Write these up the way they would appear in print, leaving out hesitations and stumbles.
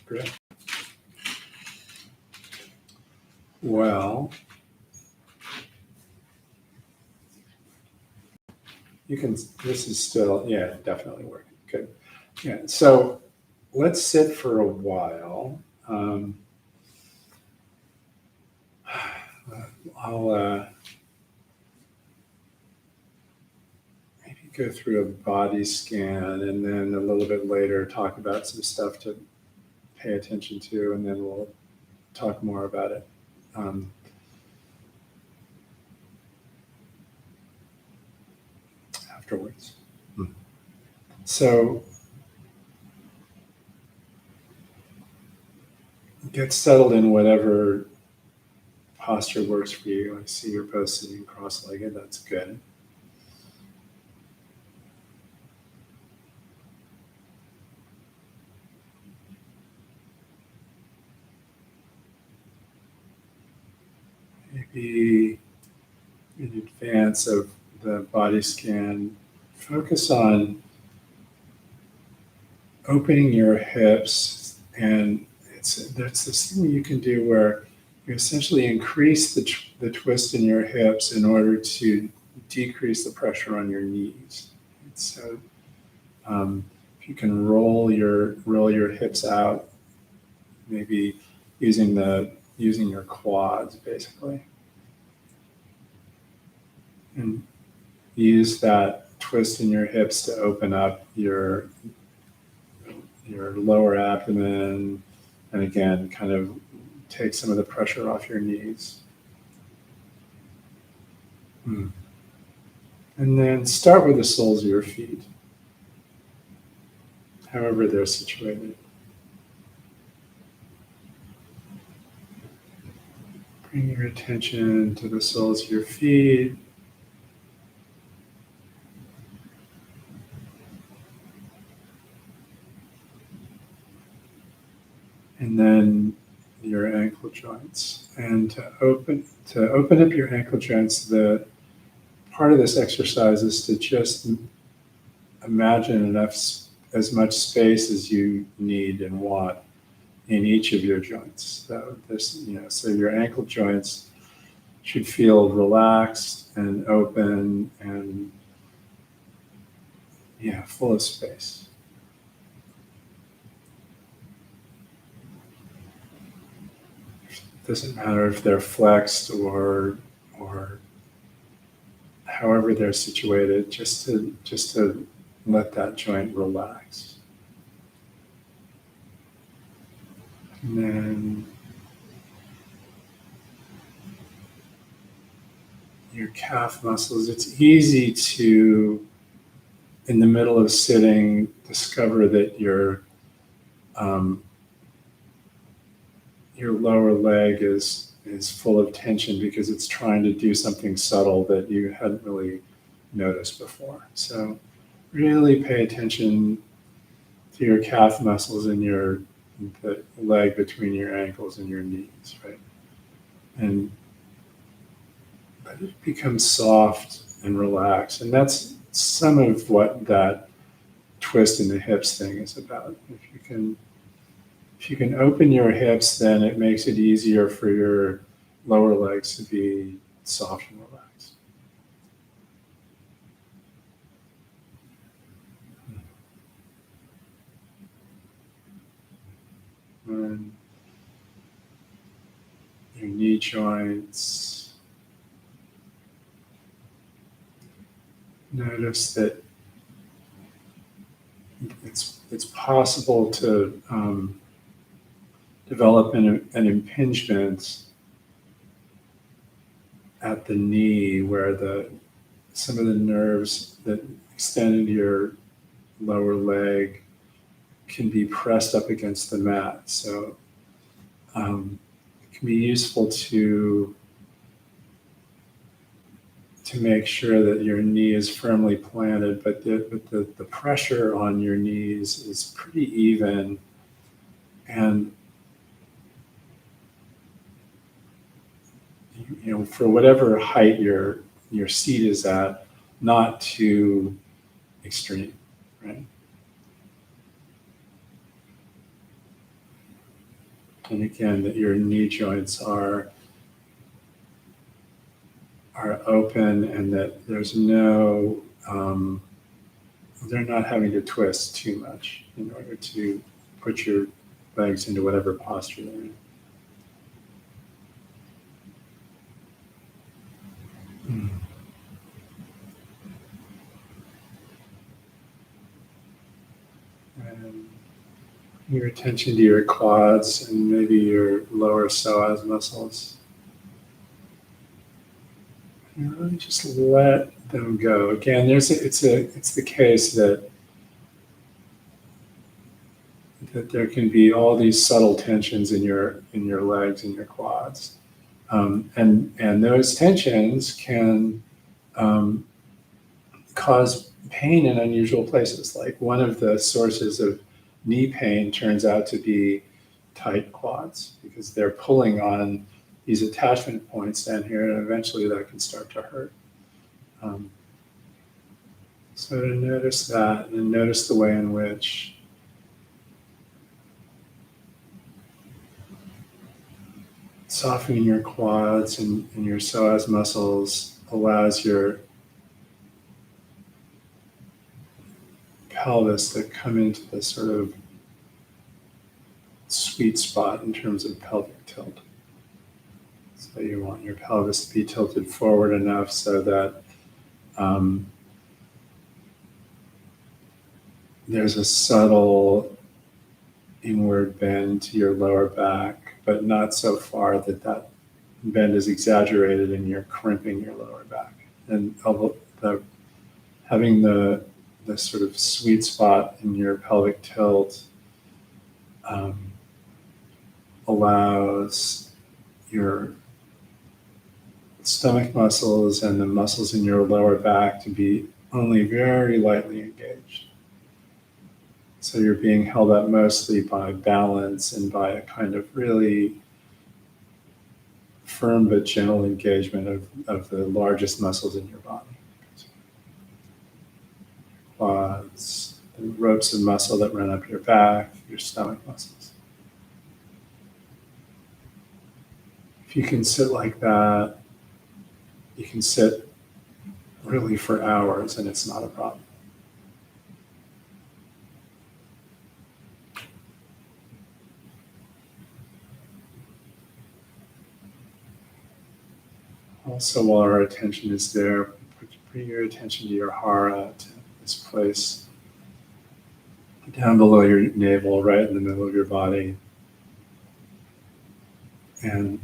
Great. Well, you can, this is still, yeah, definitely working. Good. Yeah, so let's sit for a while. I'll maybe go through a body scan and then a little bit later talk about some stuff to pay attention to, and then we'll talk more about it. Afterwards. So get settled in whatever posture works for you. I see you're both sitting cross-legged. That's good. Maybe in advance of the body scan, focus on opening your hips, and that's this thing you can do where you essentially increase the twist in your hips in order to decrease the pressure on your knees. So if you can roll your hips out, maybe using your quads basically, and use that twist in your hips to open up your lower abdomen, and again, kind of take some of the pressure off your knees. And then start with the soles of your feet, however they're situated. Bring your attention to the soles of your feet. And then your ankle joints. And to open up your ankle joints, the part of this exercise is to just imagine as much space as you need and want in each of your joints. So your ankle joints should feel relaxed and open and full of space. Doesn't matter if they're flexed or however they're situated, just to let that joint relax. And then your calf muscles, it's easy to, in the middle of sitting, discover that your lower leg is full of tension because it's trying to do something subtle that you hadn't really noticed before. So really pay attention to your calf muscles and the leg between your ankles and your knees, right? And let it become soft and relaxed. And that's some of what that twist in the hips thing is about. If you can open your hips, then it makes it easier for your lower legs to be soft and relaxed. And your knee joints. Notice that it's possible to develop an impingement at the knee where some of the nerves that extend into your lower leg can be pressed up against the mat. So it can be useful to make sure that your knee is firmly planted, but the pressure on your knees is pretty even, and for whatever height your seat is at, not too extreme, right? And again, that your knee joints are open and that there's no, they're not having to twist too much in order to put your legs into whatever posture they're in. And your attention to your quads and maybe your lower psoas muscles. And really just let them go. Again, it's the case that there can be all these subtle tensions in your legs and your quads, and those tensions can cause pain in unusual places. Like one of the sources of knee pain turns out to be tight quads because they're pulling on these attachment points down here, and eventually that can start to hurt. So to notice that, and notice the way in which softening your quads and your psoas muscles allows your pelvis to come into this sort of sweet spot in terms of pelvic tilt. So you want your pelvis to be tilted forward enough so that there's a subtle inward bend to your lower back, but not so far that that bend is exaggerated and you're crimping your lower back. And having the sort of sweet spot in your pelvic tilt allows your stomach muscles and the muscles in your lower back to be only very lightly engaged. So you're being held up mostly by balance and by a kind of really firm but gentle engagement of the largest muscles in your body. Quads, the ropes of muscle that run up your back, your stomach muscles. If you can sit like that, you can sit really for hours and it's not a problem. Also, while our attention is there, bring your attention to your hara, to this place down below your navel, right in the middle of your body. And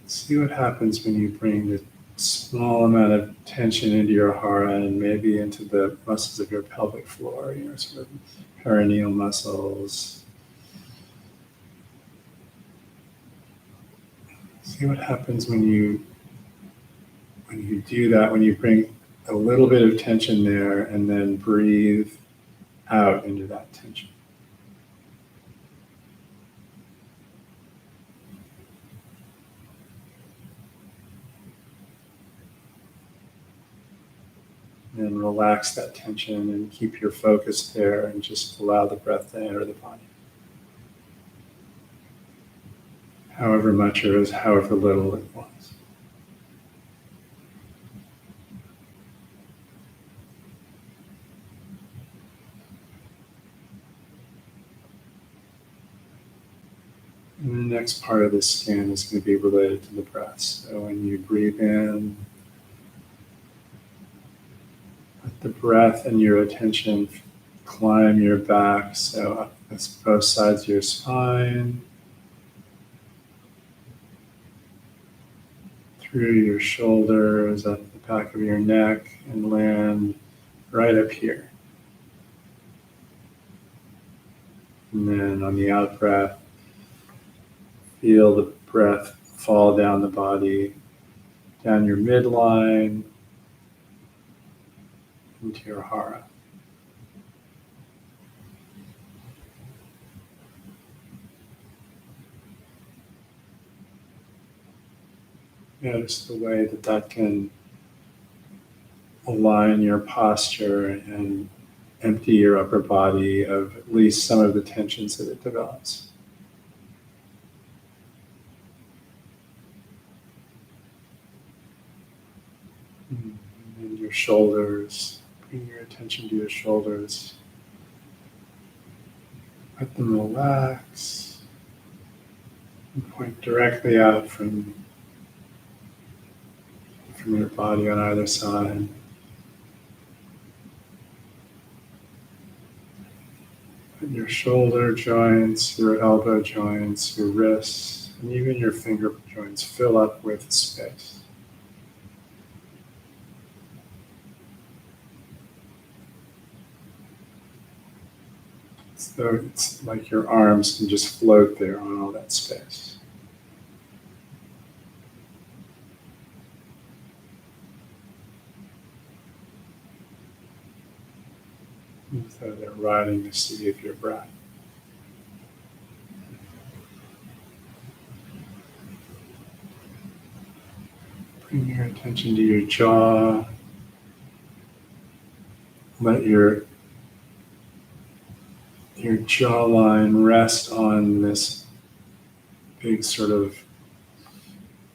see what happens when you bring the small amount of tension into your hara and maybe into the muscles of your pelvic floor, sort of perineal muscles. See what happens when you do that, when you bring a little bit of tension there and then breathe out into that tension. And relax that tension and keep your focus there and just allow the breath to enter the body. However much or however little it was. And the next part of this scan is going to be related to the breath. So when you breathe in, let the breath and your attention climb your back, so it's both sides of your spine, through your shoulders, up the back of your neck, and land right up here. And then on the out breath, feel the breath fall down the body, down your midline, into your hara. Notice the way that can align your posture and empty your upper body of at least some of the tensions that it develops. And your shoulders, bring your attention to your shoulders. Let them relax and point directly out from your body on either side. And your shoulder joints, your elbow joints, your wrists, and even your finger joints fill up with space. So it's like your arms can just float there on all that space. So they're riding the sea of your breath. Bring your attention to your jaw. Let your jawline rest on this big sort of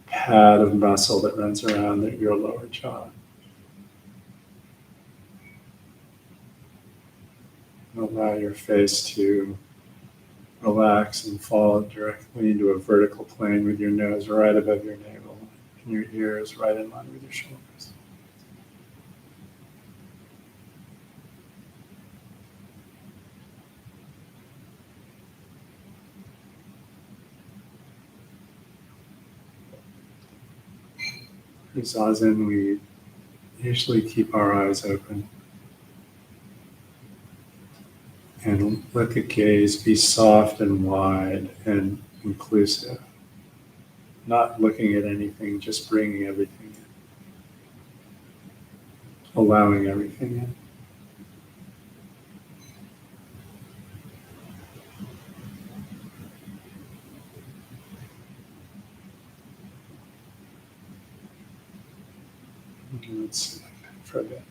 pad of muscle that runs around your lower jaw. And allow your face to relax and fall directly into a vertical plane with your nose right above your navel and your ears right in line with your shoulders. For Zazen, we usually keep our eyes open and let the gaze be soft and wide and inclusive. Not looking at anything, just bringing everything in. Allowing everything in. Let's sit for a bit.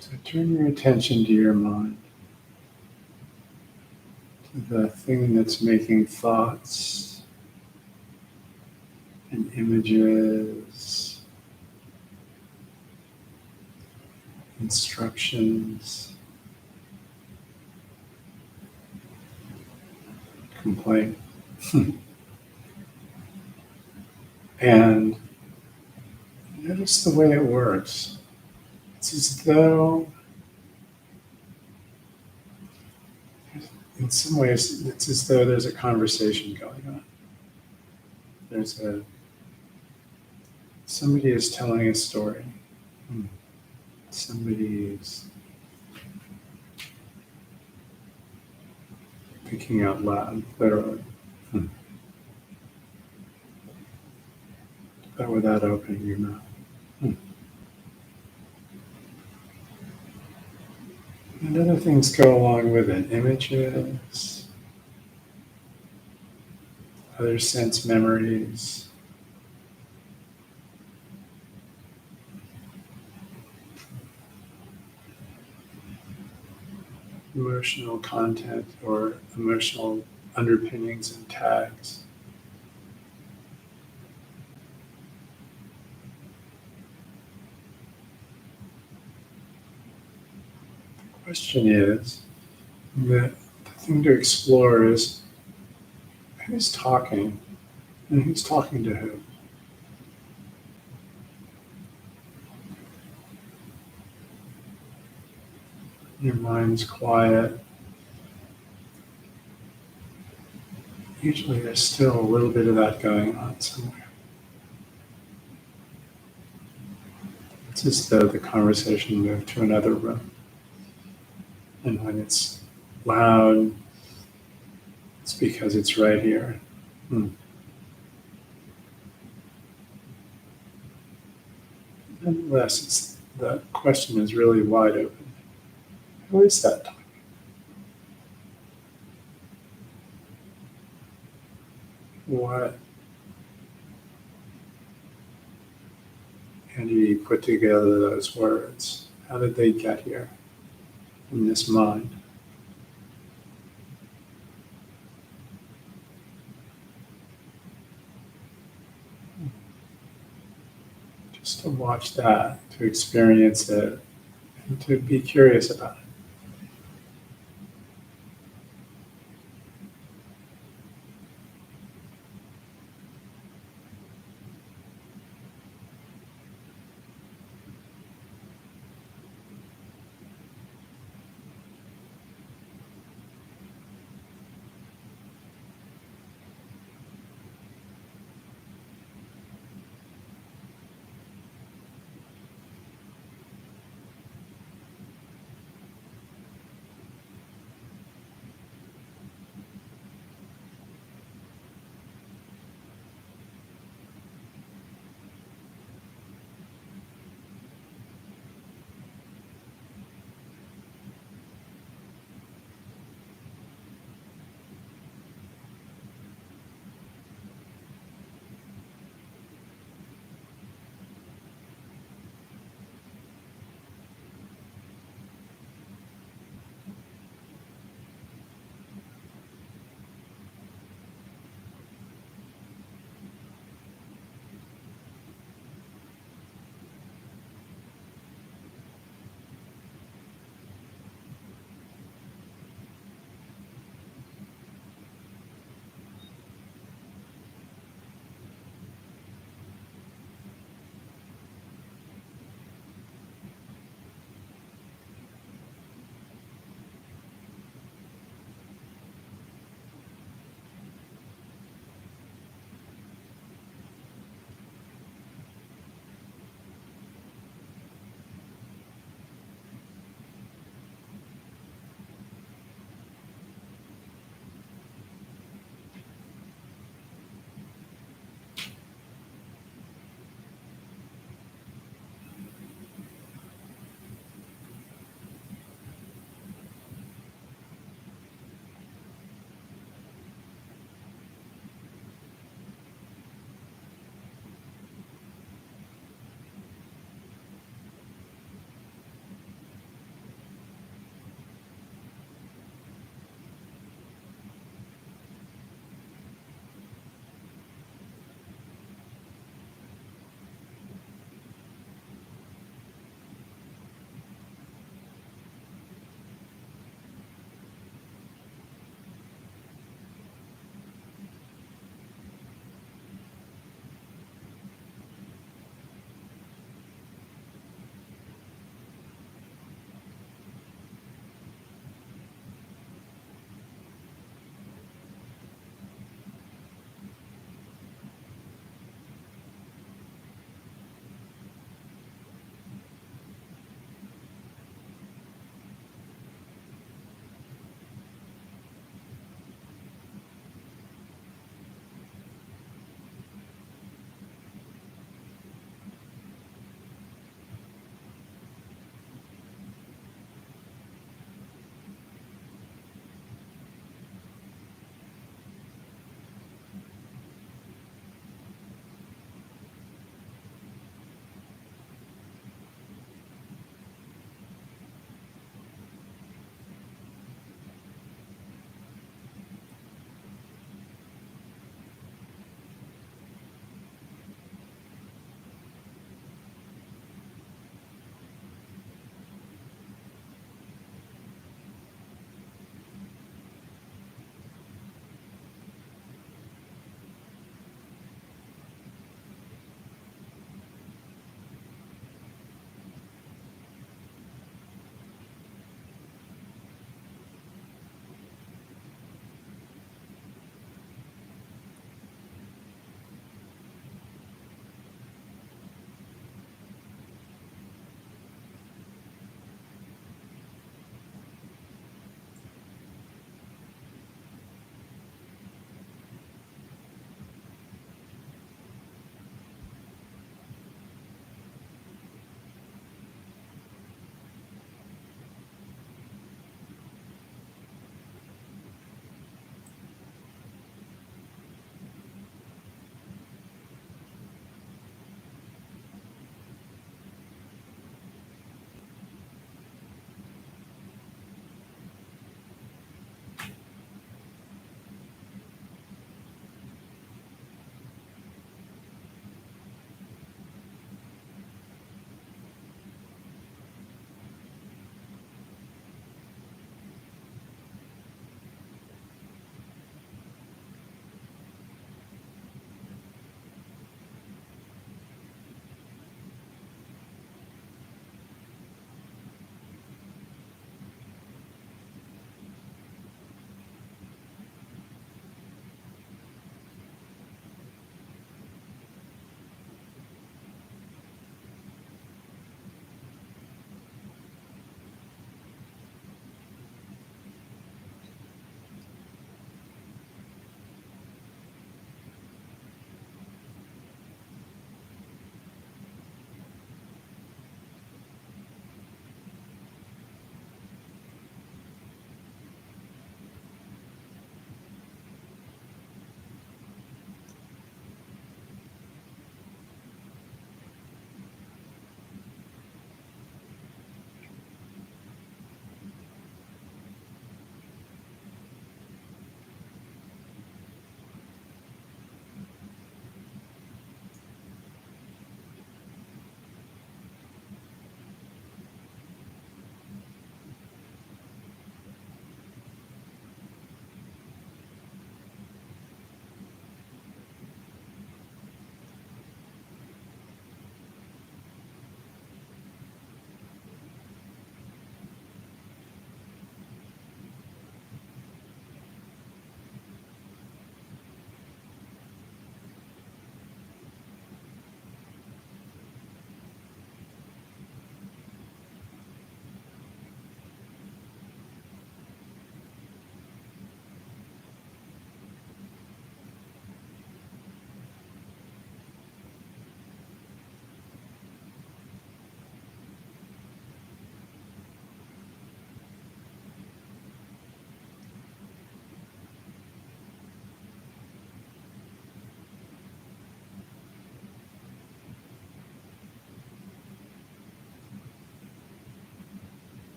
So turn your attention to your mind, to the thing that's making thoughts and images, instructions, complaint. And notice the way it works. It's as though, in some ways, it's as though there's a conversation going on. Somebody is telling a story. Somebody is thinking out loud, literally. But without opening your mouth. And other things go along with it. Images, other sense memories. Emotional content or emotional underpinnings and tags. The question is, the thing to explore is who's talking and who's talking to who. Your mind's quiet. Usually there's still a little bit of that going on somewhere. It's as though the conversation moved to another room. And when it's loud, it's because it's right here. Nonetheless, the question is really wide open. Who is that talking? What entity put together those words? How did they get here in this mind? Just to watch that, to experience it, and to be curious about it.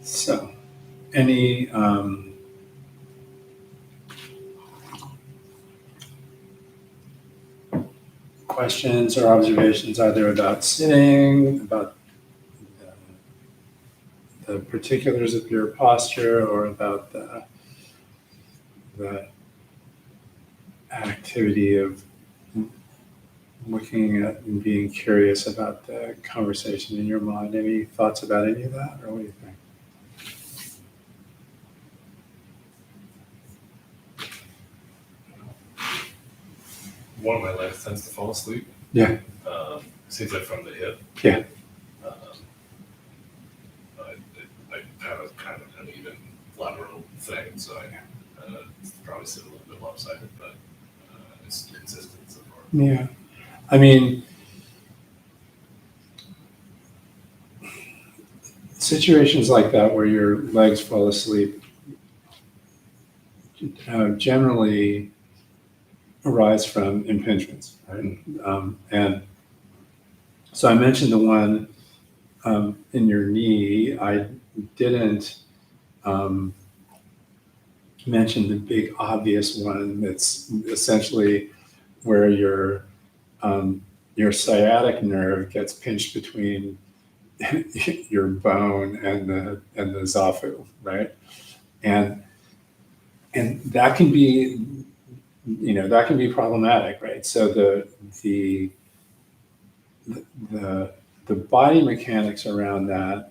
So, any questions or observations either about sitting, about the particulars of your posture, or about the activity of looking at and being curious about the conversation in your mind? Any thoughts about any of that, or what do you think? One of my legs tends to fall asleep. Yeah. Seems like from the hip. Yeah. I have a kind of an even lateral thing, so I probably sit a little bit lopsided, but it's consistent so far. Yeah. I mean, situations like that where your legs fall asleep generally arise from impingements, right? And so I mentioned the one in your knee. I didn't mention the big obvious one that's essentially where your sciatic nerve gets pinched between your bone and the zafu, right? And that can be, that can be problematic, right? So the body mechanics around that,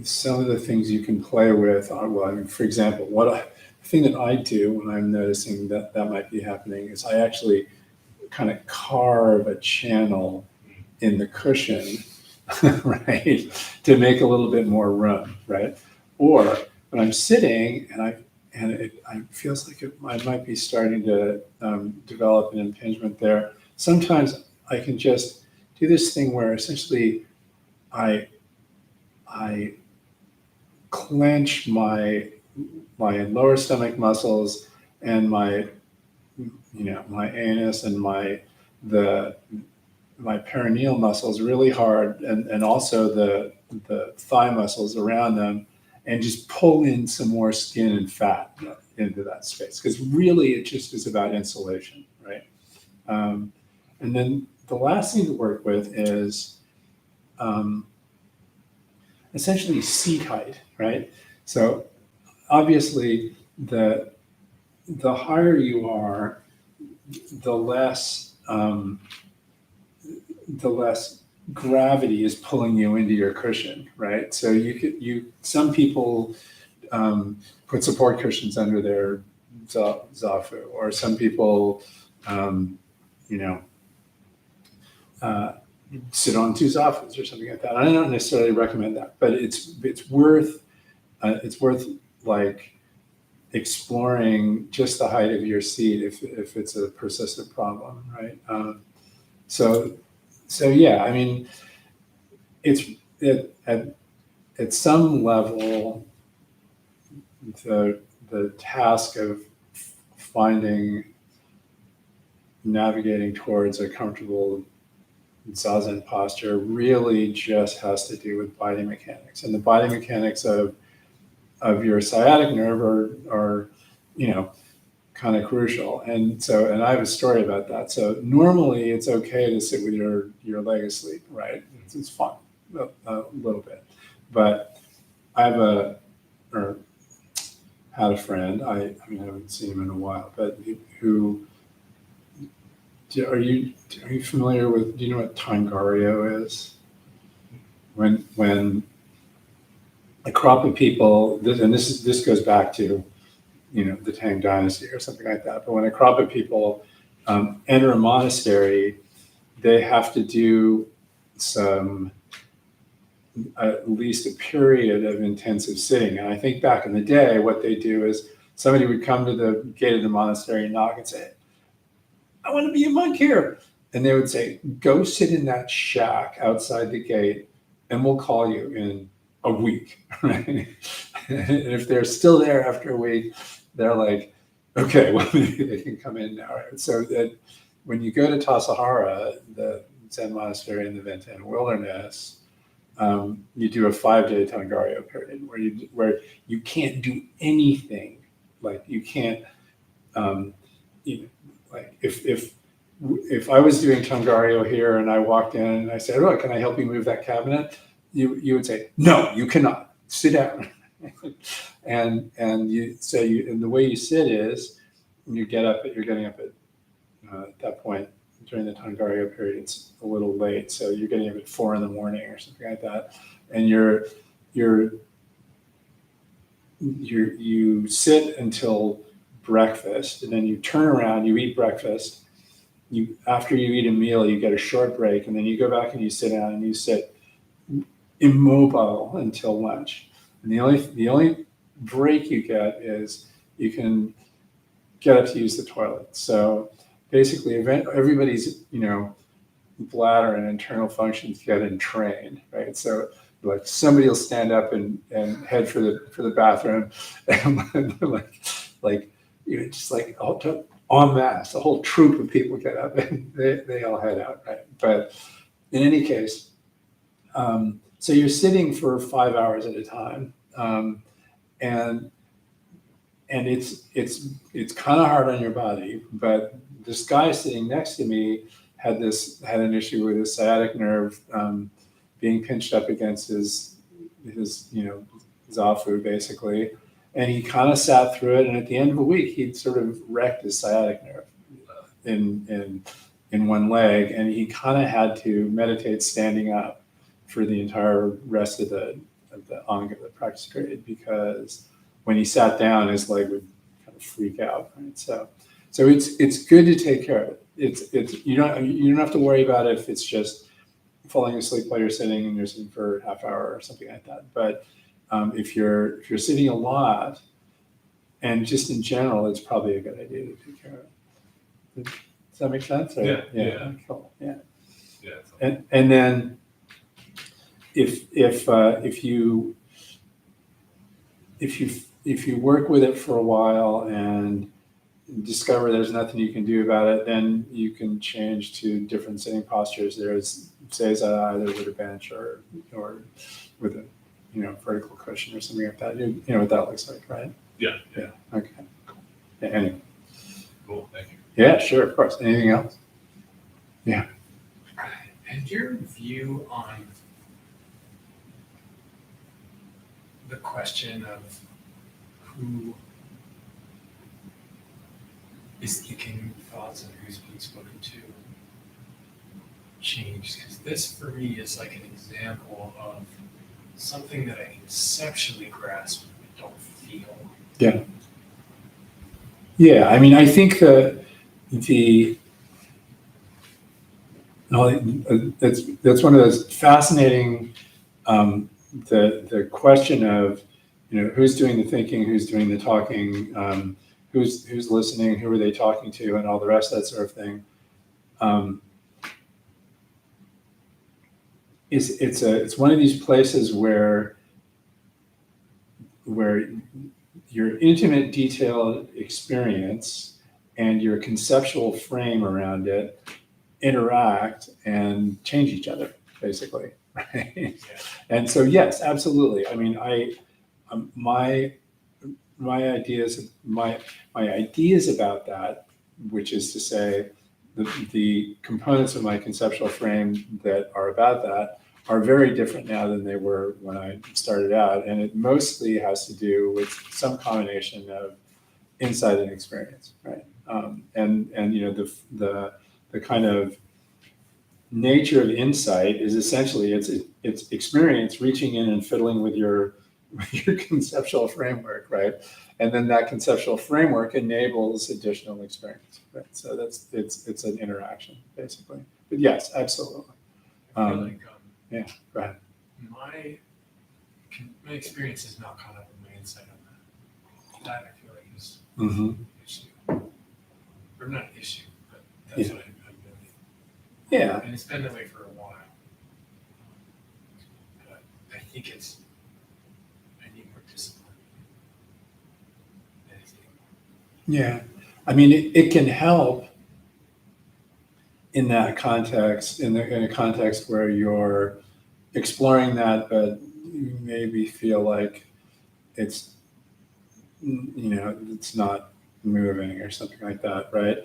some of the things you can play with are, well, I mean, for example, the thing that I do when I'm noticing that might be happening is I actually kind of carve a channel in the cushion, right, to make a little bit more room, right? Or when I'm sitting and it feels like I might be starting to develop an impingement there, sometimes I can just do this thing where essentially I clench my lower stomach muscles and my anus and my perineal muscles really hard, and also the thigh muscles around them, and just pull in some more skin and fat into that space. Because really it just is about insulation, right? And then the last thing to work with is essentially seat height, right? So obviously the higher you are, the less gravity is pulling you into your cushion, right? So some people put support cushions under their zafu, or some people sit on two zafus or something like that. I don't necessarily recommend that, but it's worth like exploring just the height of your seat if it's a persistent problem, right? So yeah, I mean, it's at some level the task of navigating towards a comfortable Zazen posture really just has to do with body mechanics, and the body mechanics of your sciatic nerve are kind of crucial. And I have a story about that. So normally it's okay to sit with your leg asleep, right? It's fun a little bit, but I had a friend. I haven't seen him in a while, but who. Are you familiar with? Do you know what Tangario is? When a crop of people, and this goes back to the Tang Dynasty or something like that. But when a crop of people enter a monastery, they have to do at least a period of intensive sitting. And I think back in the day, what they do is somebody would come to the gate of the monastery and knock and say, "I want to be a monk here." And they would say, "Go sit in that shack outside the gate and we'll call you in a week." Right? And if they're still there after a week, they're like, "Okay, well, maybe they can come in now." Right? So that when you go to Tassajara, the Zen monastery in the Ventana Wilderness, you do a 5-day Tangaryo period where you can't do anything. Like you can't, like if I was doing Tangaryo here and I walked in and I said, "Oh, can I help you move that cabinet?" You would say, "No, you cannot. Sit down." and the way you sit is you're getting up at that point during the Tangaryo period. It's a little late, so you're getting up at 4 a.m. or something like that, and you sit until breakfast, and then you turn around, you eat breakfast. After you eat a meal, you get a short break, and then you go back and you sit down and you sit immobile until lunch. And the only break you get is you can get up to use the toilet. So basically, everybody's bladder and internal functions get entrained, right? So like somebody will stand up and head for the bathroom, and just like en masse, a whole troop of people get up and they all head out, right? But in any case, so you're sitting for 5 hours at a time, and it's kind of hard on your body. But this guy sitting next to me had an issue with his sciatic nerve being pinched up against his zafu basically, and he kind of sat through it. And at the end of a week, he'd sort of wrecked his sciatic nerve in one leg, and he kind of had to meditate standing up for the entire rest of the practice period, because when he sat down, his leg would kind of freak out. Right? So it's good to take care of it. It's you don't have to worry about if it's just falling asleep while you're sitting and you're sitting for a half hour or something like that. But if you're sitting a lot, and just in general, it's probably a good idea to take care of it. Does that make sense? Or, yeah. Cool. Yeah. Yeah. And then if you work with it for a while and discover there's nothing you can do about it, then you can change to different sitting postures. There's either with a bench or with a vertical cushion or something like that. You know what that looks like, right? Yeah. Yeah. Okay. Cool. Yeah, anyway. Cool. Thank you. Yeah, sure, of course. Anything else? Yeah. And your view on the question of who is thinking thoughts and who's being spoken to changed? Because this for me is like an example of something that I conceptually grasp but don't feel. Yeah. Yeah, I mean, I think that's one of those fascinating, the question of, who's doing the thinking, who's doing the talking, who's listening, who are they talking to, and all the rest of that sort of thing. It's one of these places where your intimate, detailed experience and your conceptual frame around it interact and change each other, basically, right? Yeah. And so, yes, absolutely. I mean, my ideas about that, which is to say, the components of my conceptual frame that are about that are very different now than they were when I started out, and it mostly has to do with some combination of insight and experience, right? And the kind of nature of insight is essentially it's experience reaching in and fiddling with your conceptual framework, right? And then that conceptual framework enables additional experience, right? So it's an interaction, basically. But yes, absolutely. I feel like yeah, go ahead. My experience is not caught up with my insight on that. That I feel like is Mm-hmm. an issue, or not an issue, but that's what I'm doing. Yeah. And it's been that way for a while. But I think I need more discipline. Yeah, I mean, it can help in that context, in a context where you're exploring that, but you maybe feel like it's, it's not moving or something like that, right?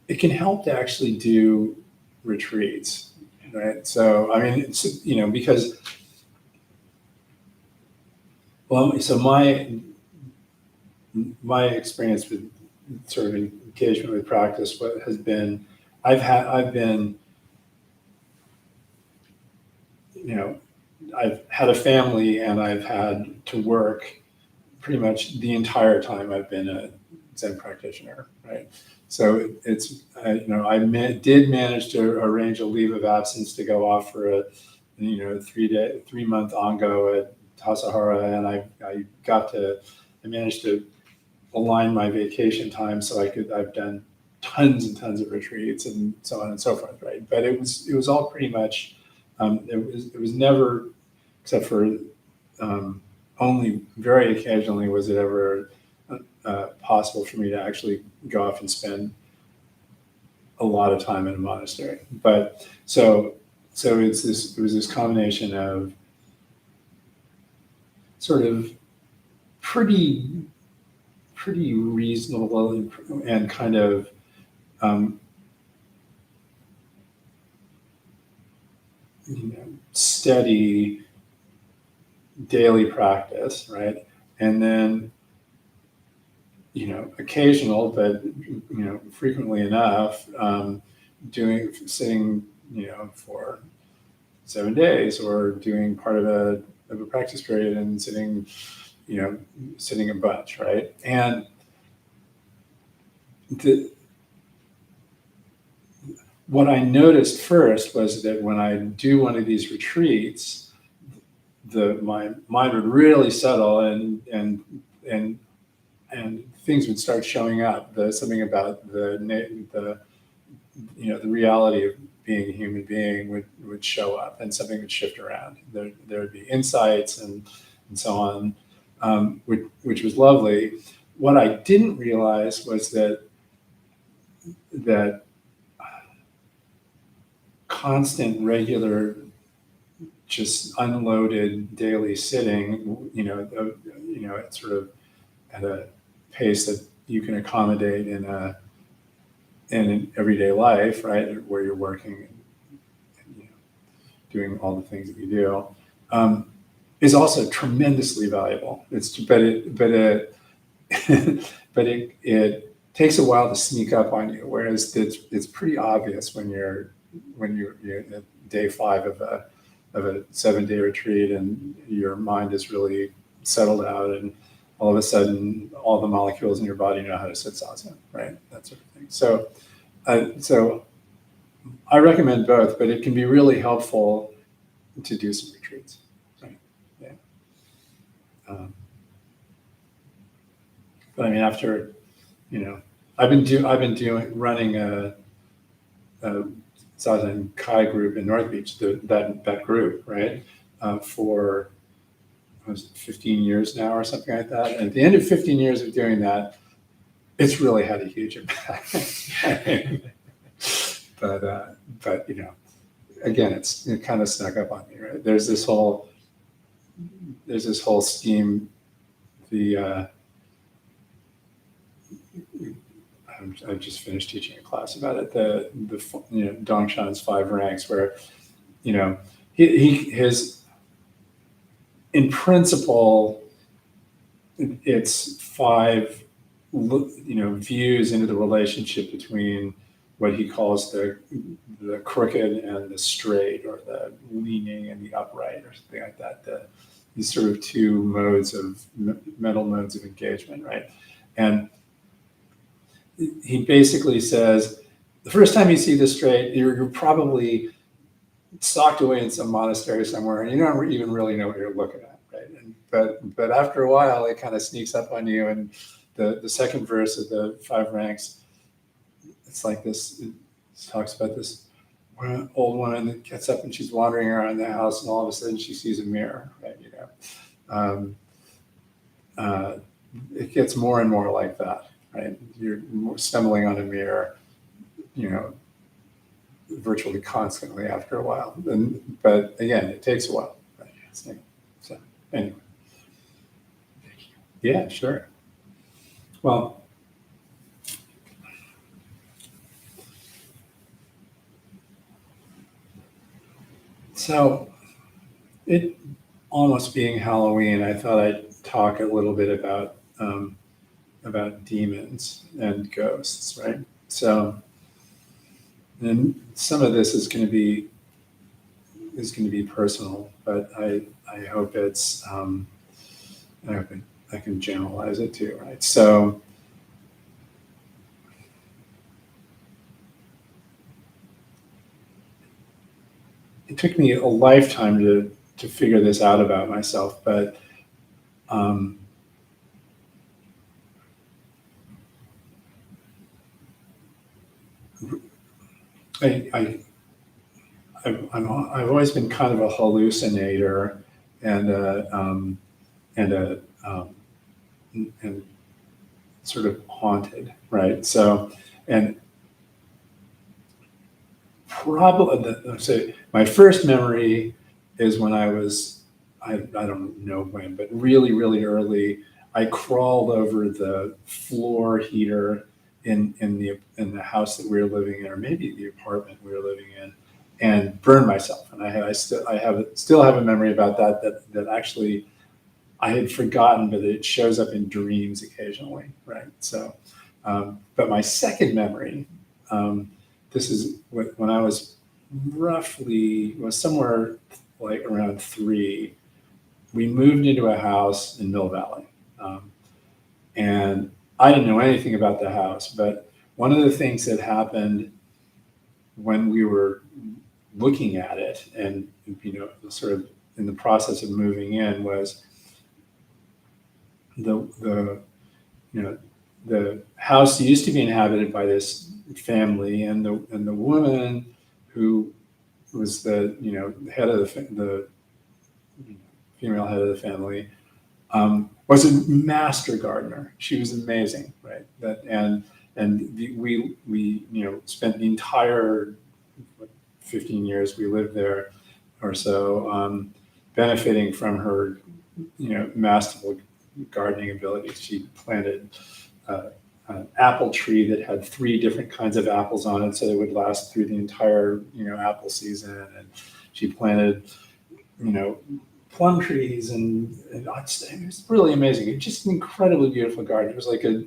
It can help to actually do retreats, right? So, I mean, it's, because, well, so my experience with sort of engagement with practice, what has been, I've been, I've had a family and I've had to work pretty much the entire time I've been a Zen practitioner, right? So it's, did manage to arrange a leave of absence to go off for a, 3-month ongo at Tassajara, and I managed to align my vacation time so I've done tons and tons of retreats and so on and so forth, right? But it was all pretty much, it was never, except for only very occasionally was it ever possible for me to actually go off and spend a lot of time in a monastery. But so it was this combination of sort of pretty reasonable and kind of steady daily practice, right? And then, occasional, but, frequently enough, sitting, for 7 days, or doing part of a practice period and sitting a bunch, right? And what I noticed first was that when I do one of these retreats, my mind would really settle, and things would start showing up. Something about the reality of being a human being would show up, and something would shift around. There would be insights and so on, which was lovely. What I didn't realize was that constant, regular, just unloaded daily sitting, it's sort of at a pace that you can accommodate in an everyday life, right, where you're working and doing all the things that you do, is also tremendously valuable. It takes a while to sneak up on you, whereas it's pretty obvious when you're at day 5 of a 7-day retreat and your mind is really settled out, and all of a sudden all the molecules in your body know how to sit zazen, right? That sort of thing. So I recommend both, but it can be really helpful to do some retreats, right? Yeah. But I mean, after, I've been running a Zazen Kai group in North Beach, that group, right, for 15 years now or something like that. And at the end of 15 years of doing that, it's really had a huge impact. But again, it kind of snuck up on me, right? There's this whole scheme. I've just finished teaching a class about it. The Dongshan's 5 ranks, where his in principle, it's 5 views into the relationship between what he calls the crooked and the straight, or the leaning and the upright, or something like that. These sort of 2 modes of mental modes of engagement, right? And he basically says, the first time you see the straight, you're probably socked away in some monastery somewhere, and you don't even really know what you're looking at, right? But after a while, it kind of sneaks up on you, and the second verse of the 5 ranks, it's like this. It talks about this old woman that gets up and she's wandering around the house, and all of a sudden she sees a mirror, right? It gets more and more like that, right? You're stumbling on a mirror, virtually constantly after a while. But again, it takes a while. Right? So anyway, Thank you. yeah, sure. Well, so it almost being Halloween, I thought I'd talk a little bit about demons and ghosts, right? So, and some of this is going to be personal, but I hope it's I can generalize it too, right? So, it took me a lifetime to figure this out about myself, but um, I I've always been kind of a hallucinator and and a and sort of haunted, right? So, and probably, let's say, my first memory is when I don't know when, but really, really early, I crawled over the floor heater in the house that we were living in, or maybe the apartment we were living in, and burned myself. And I still have a memory about that actually I had forgotten, but it shows up in dreams occasionally, right? So, but my second memory, this is when I was somewhere like around 3. We moved into a house in Mill Valley, and I didn't know anything about the house. But one of the things that happened when we were looking at it, and sort of in the process of moving in, was the the house used to be inhabited by this family, and the woman who was the head of the female head of the family, was a master gardener. She was amazing, right? We spent the entire 15 years we lived there or so, benefiting from her masterful gardening abilities. She planted an apple tree that had 3 different kinds of apples on it, so it would last through the entire apple season. And she planted plum trees, and it was really amazing. It's just an incredibly beautiful garden. It was like a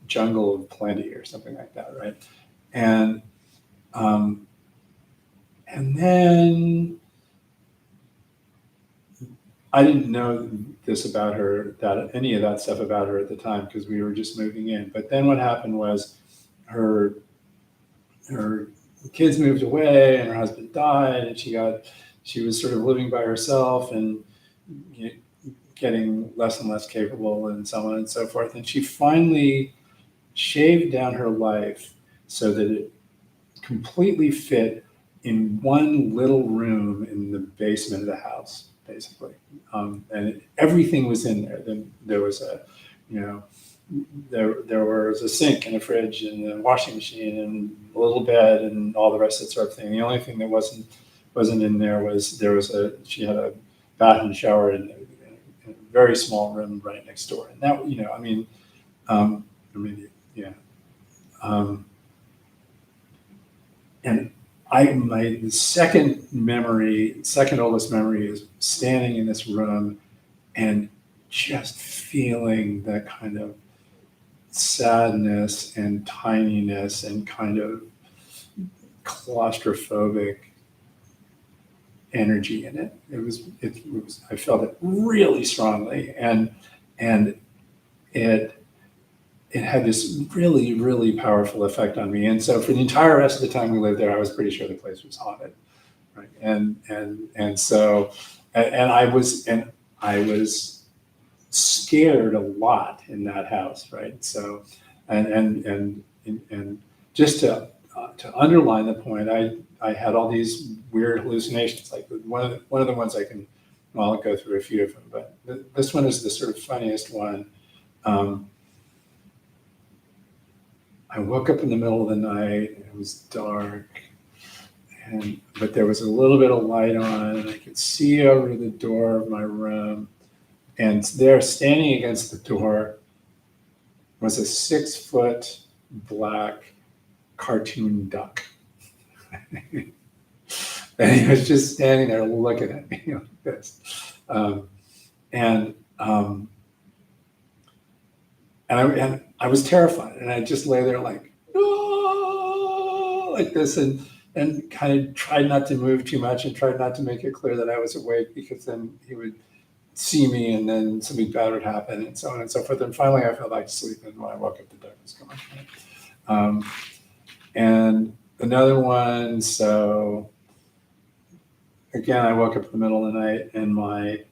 jungle of plenty or something like that, right? And and then I didn't know this about her, any of that stuff about her at the time, because we were just moving in. But then what happened was her kids moved away and her husband died, and she was sort of living by herself and getting less and less capable, and so on and so forth. And she finally shaved down her life so that it completely fit in one little room in the basement of the house, basically. And everything was in there. Then there was there was a sink and a fridge and a washing machine and a little bed and all the rest of that sort of thing. The only thing that wasn't in there was she had a bath and shower in a very small room right next door. And that, and my second oldest memory is standing in this room and just feeling that kind of sadness and tininess and kind of claustrophobic energy in it. It was I felt it really strongly, and it had this really, really powerful effect on me. And so for the entire rest of the time we lived there, I was pretty sure the place was haunted, right? And so I was scared a lot in that house, right? So and just to underline the point, I had all these weird hallucinations. Like one of the ones I'll go through a few of them, but this one is the sort of funniest one. I woke up in the middle of the night. It was dark, but there was a little bit of light on, and I could see over the door of my room. And there, standing against the door, was a 6-foot black cartoon duck. And he was just standing there looking at me like this. And I was terrified, and I just lay there like, no, like this, and kind of tried not to move too much and tried not to make it clear that I was awake, because then he would see me and then something bad would happen, and so on and so forth. And finally I fell back to sleep, and when I woke up, the dog was gone. And another one, so again, I woke up in the middle of the night, and my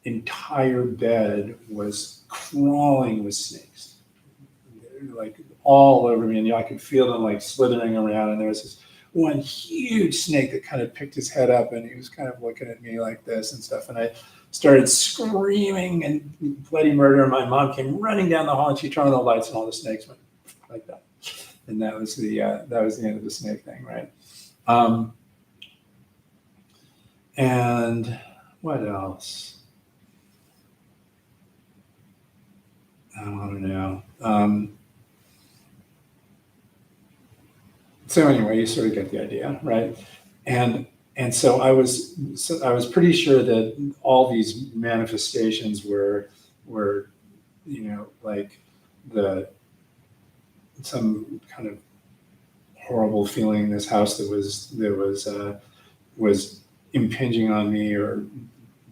entire bed was crawling with snakes, like all over me, and I could feel them like slithering around. And there was this one huge snake that kind of picked his head up, and he was kind of looking at me like this and stuff. And I started screaming and bloody murder. And my mom came running down the hall, and she turned on the lights, and all the snakes went like that. And that was the end of the snake thing, right? And what else? I don't know. So anyway, you sort of get the idea, right? And so I was pretty sure that all these manifestations were like some kind of horrible feeling in this house that was impinging on me or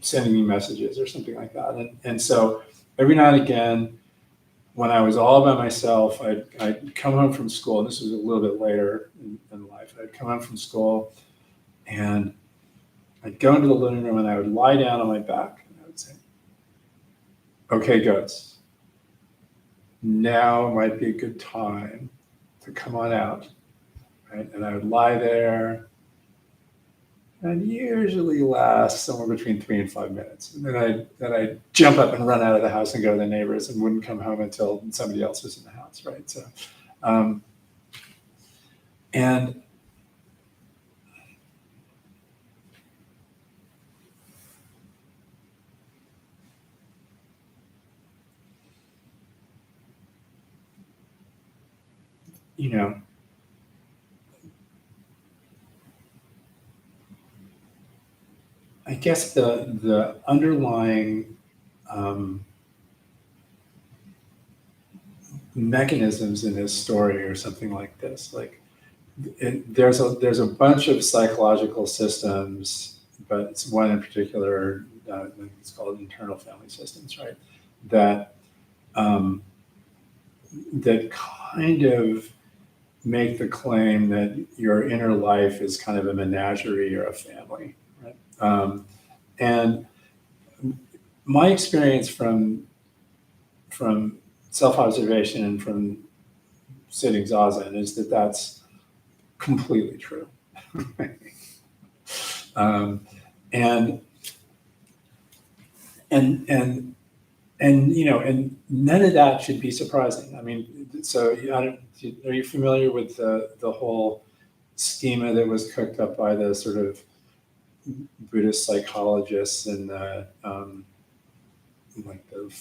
sending me messages or something like that. And so every now and again, when I was all by myself, I'd come home from school, and this was a little bit later in life. I'd come home from school, and I'd go into the living room, and I would lie down on my back, and I would say, okay, goats, now might be a good time to come on out, right? And I would lie there, and usually last somewhere between 3 and 5 minutes. And then I'd jump up and run out of the house and go to the neighbors, and wouldn't come home until somebody else was in the house, right? So, and I guess the underlying mechanisms in this story are something like this. Like there's a bunch of psychological systems, but it's one in particular. It's called internal family systems, right? That that kind of make the claim that your inner life is kind of a menagerie or a family, right? And my experience from self-observation and from sitting zazen is that that's completely true. And none of that should be surprising. I mean, so are you familiar with the whole schema that was cooked up by the sort of Buddhist psychologists in the like the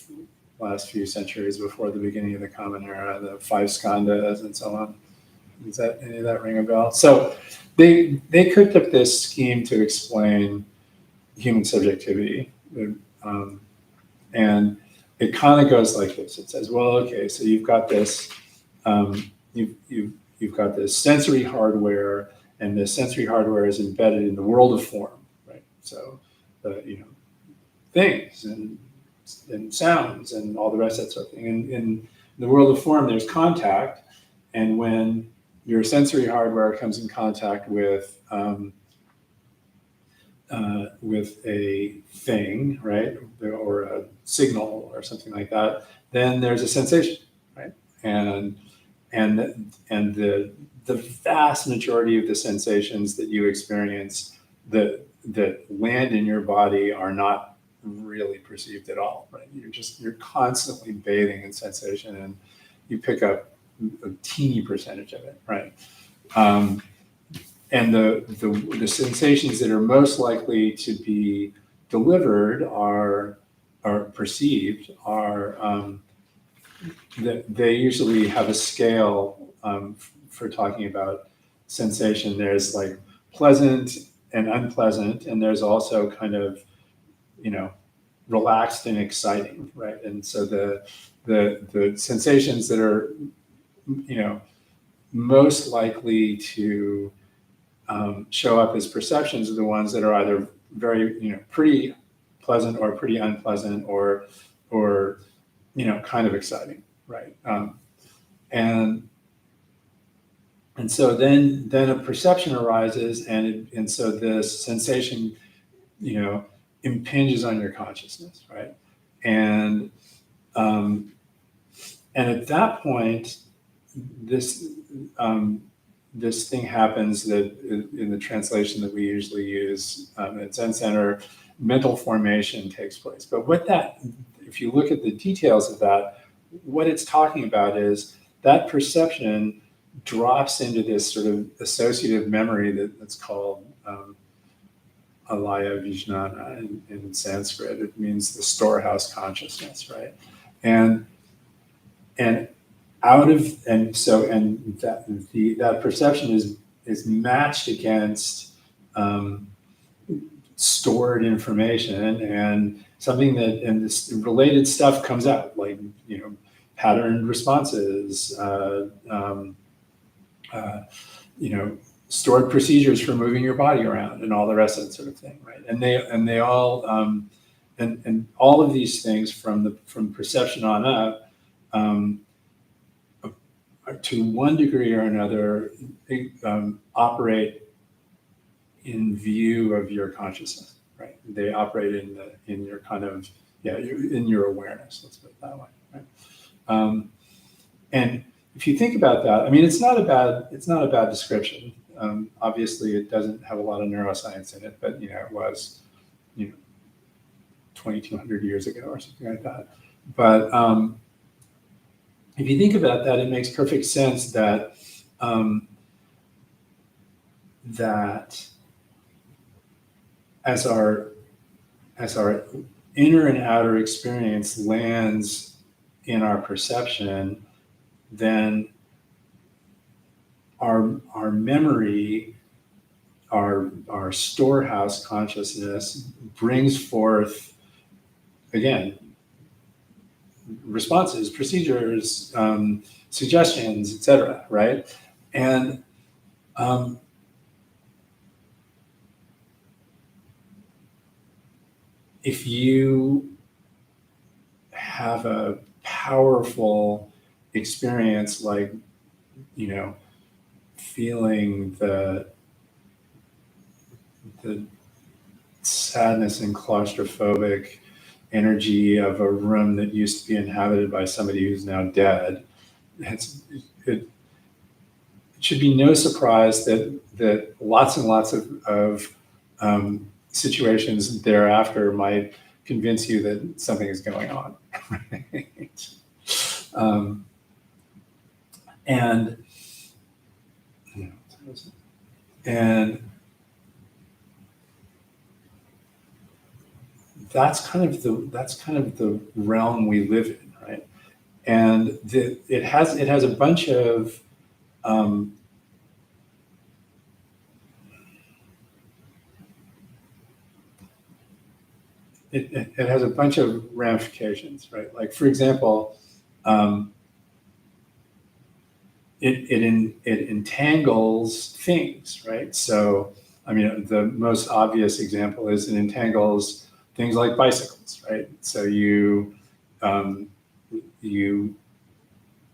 last few centuries before the beginning of the Common Era, the 5 skandhas and so on? Does that any of that ring a bell? So they cooked up this scheme to explain human subjectivity, and it kind of goes like this. It says, well, okay, so you've got this you've got this sensory hardware, and this sensory hardware is embedded in the world of form, right? So things and sounds and all the rest of that sort of thing. And in the world of form, there's contact, and when your sensory hardware comes in contact with a thing, right, or a signal or something like that, then there's a sensation, right? And the vast majority of the sensations that you experience that land in your body are not really perceived at all, right? You're constantly bathing in sensation, and you pick up a teeny percentage of it, right? and the sensations that are most likely to be delivered are perceived are that they usually have a scale for talking about sensation. There's like pleasant and unpleasant, and there's also kind of, you know, relaxed and exciting, right? And so the sensations that are, you know, most likely to show up as perceptions are the ones that are either very, you know, pretty pleasant or pretty unpleasant or you know, kind of exciting, right? And so then a perception arises, and so this sensation, you know, impinges on your consciousness, right? And at that point, this this thing happens that in the translation that we usually use at Zen Center, mental formation takes place. But what that, if you look at the details of that, what it's talking about is that perception drops into this sort of associative memory that's called alaya vijnana in Sanskrit. It means the storehouse consciousness, right? And out of, and so, and that perception is matched against stored information, and something that, and this related stuff comes out, like, you know, patterned responses, you know, stored procedures for moving your body around, and all the rest of that sort of thing, right? And they all, and all of these things from perception on up, to one degree or another, operate in view of your consciousness, right? They operate in your kind of, in your awareness. Let's put it that way, right? And if you think about that, I mean, it's not a bad description. Obviously, it doesn't have a lot of neuroscience in it, but, you know, it was, you know, 2,200 years ago or something like that. But if you think about that, it makes perfect sense that that as our inner and outer experience lands in our perception, then our memory, our storehouse consciousness brings forth, again, responses, procedures, suggestions, etc., right? And if you have a powerful experience, like, you know, feeling the sadness and claustrophobic energy of a room that used to be inhabited by somebody who's now dead, it should be no surprise that lots and lots of situations thereafter might convince you that something is going on. Right? And that's kind of the realm we live in, right? And it has a bunch of it has a bunch of ramifications, right? Like, for example, it entangles things, right? So, I mean, the most obvious example is it entangles things like bicycles, right? So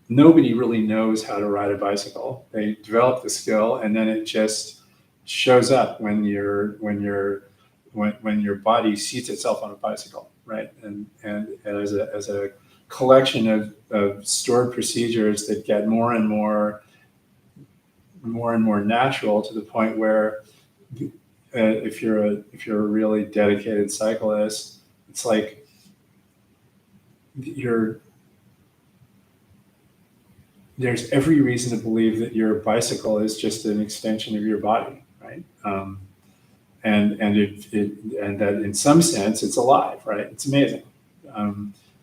nobody really knows how to ride a bicycle. They develop the skill, and then it just shows up when your body seats itself on a bicycle, right? And as a collection of stored procedures that get more and more natural, to the point where if you're a really dedicated cyclist, it's like there's every reason to believe that your bicycle is just an extension of your body, right? And that in some sense it's alive, right? It's amazing.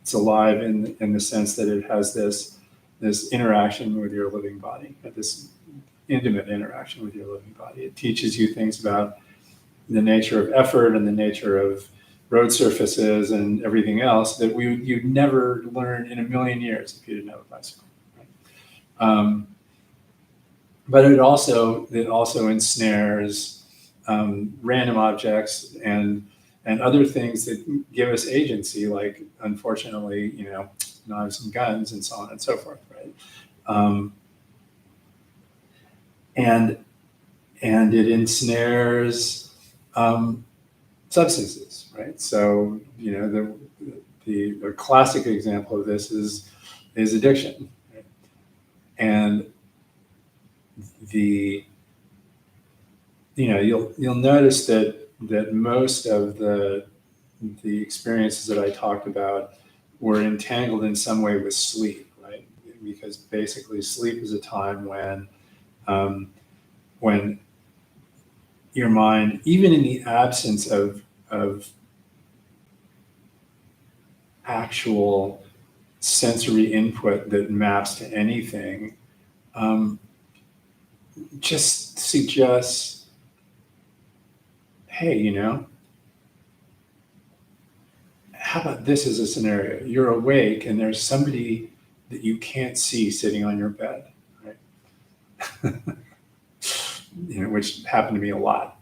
It's alive in the sense that it has this interaction with your living body, this intimate interaction with your living body. It teaches you things about the nature of effort and the nature of road surfaces and everything else that you'd never learn in a million years if you didn't have a bicycle. Right? But it also ensnares random objects and other things that give us agency, like unfortunately, knives and guns and so on and so forth, right? And it ensnares substances, right? So the classic example of this is addiction, right? And you'll notice that most of the experiences that I talked about were entangled in some way with sleep, right? Because basically sleep is a time when your mind, even in the absence of actual sensory input that maps to anything, just suggests, hey, how about this as a scenario? You're awake and there's somebody that you can't see sitting on your bed, right? Which happened to me a lot